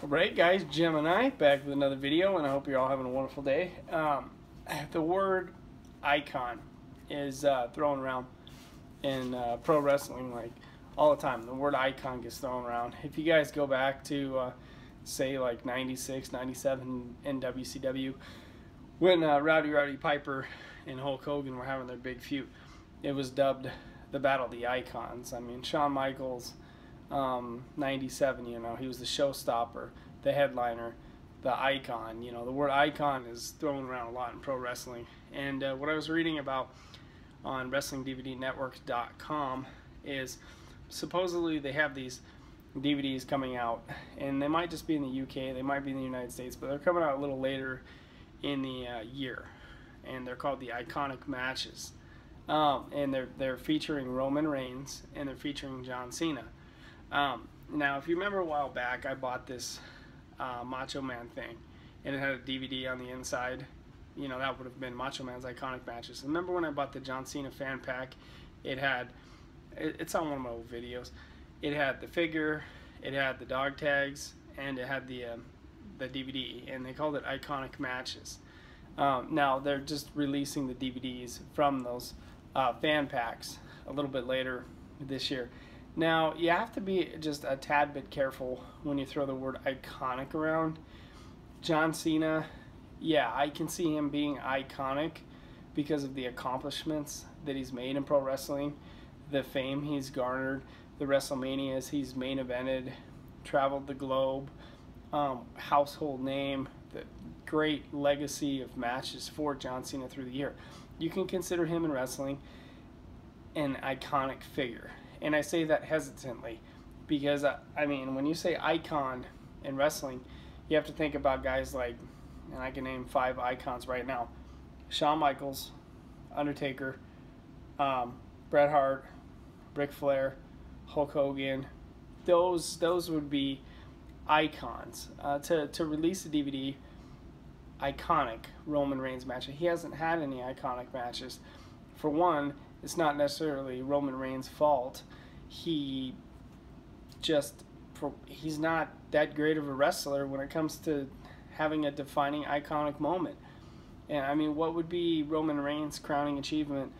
Alright guys, Gemini back with another video, and I hope you're all having a wonderful day. The word icon is thrown around in pro wrestling like all the time. The word icon gets thrown around. If you guys go back to say like 96, 97 in WCW, when Rowdy Piper and Hulk Hogan were having their big feud, it was dubbed the Battle of the Icons. I mean, Shawn Michaels, 97, you know, he was the showstopper, the headliner, the icon. You know, the word icon is thrown around a lot in pro wrestling. And what I was reading about on WrestlingDVDNetwork.com is supposedly they have these DVDs coming out, and they might just be in the UK, they might be in the United States, but they're coming out a little later in the year, and they're called the Iconic Matches. And they're featuring Roman Reigns, and they're featuring John Cena. Now, if you remember a while back, I bought this Macho Man thing, and it had a DVD on the inside. You know, that would have been Macho Man's Iconic Matches. Remember when I bought the John Cena fan pack? It had, it's on one of my old videos. It had the figure, it had the dog tags, and it had the DVD, and they called it Iconic Matches. Now they're just releasing the DVDs from those fan packs a little bit later this year. Now, you have to be just a tad bit careful when you throw the word iconic around. John Cena, yeah, I can see him being iconic because of the accomplishments that he's made in pro wrestling, the fame he's garnered, the WrestleManias he's main evented, traveled the globe, household name, the great legacy of matches for John Cena through the year. You can consider him in wrestling an iconic figure. And I say that hesitantly because, I mean, when you say icon in wrestling, you have to think about guys like, and I can name 5 icons right now: Shawn Michaels, Undertaker, Bret Hart, Ric Flair, Hulk Hogan. Those would be icons. To release a DVD, iconic Roman Reigns match. He hasn't had any iconic matches. For one, it's not necessarily Roman Reigns' fault. He's not that great of a wrestler when it comes to having a defining iconic moment. And I mean, what would be Roman Reigns' crowning achievement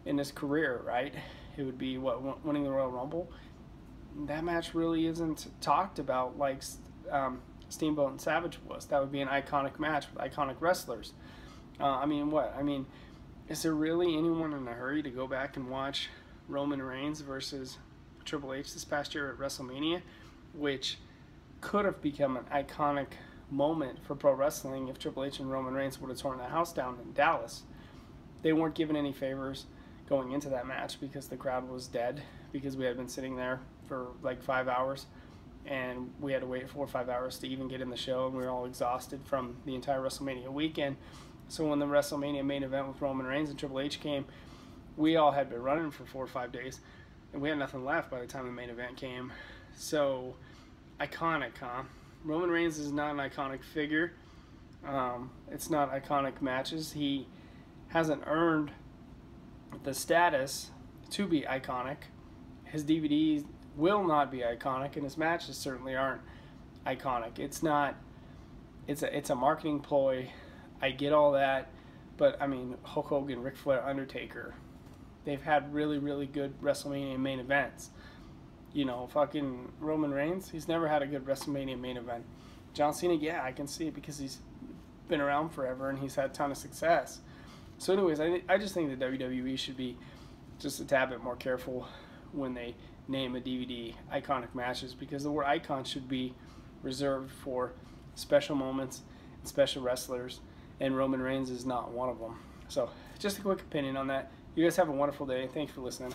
in his career, right? It would be what, winning the Royal Rumble. That match really isn't talked about like Steamboat and Savage was. That would be an iconic match with iconic wrestlers. I mean, what? I mean, is there really anyone in a hurry to go back and watch Roman Reigns versus Triple H this past year at WrestleMania, which could have become an iconic moment for pro wrestling if Triple H and Roman Reigns would have torn that house down in Dallas? They weren't given any favors going into that match because the crowd was dead, because we had been sitting there for like 5 hours, and we had to wait 4 or 5 hours to even get in the show, and we were all exhausted from the entire WrestleMania weekend. So when the WrestleMania main event with Roman Reigns and Triple H came, we all had been running for 4 or 5 days, and we had nothing left by the time the main event came. So, iconic, huh? Roman Reigns is not an iconic figure. It's not iconic matches. He hasn't earned the status to be iconic. His DVDs will not be iconic, and his matches certainly aren't iconic. It's not. It's a marketing ploy. I get all that, but I mean, Hulk Hogan, Ric Flair, Undertaker, they've had really, really good WrestleMania main events. You know, fucking Roman Reigns, he's never had a good WrestleMania main event. John Cena, yeah, I can see it because he's been around forever and he's had a ton of success. So anyways, I just think that WWE should be just a tad bit more careful when they name a DVD iconic matches, because the word icon should be reserved for special moments and special wrestlers, and Roman Reigns is not one of them. So just a quick opinion on that. You guys have a wonderful day. Thanks for listening.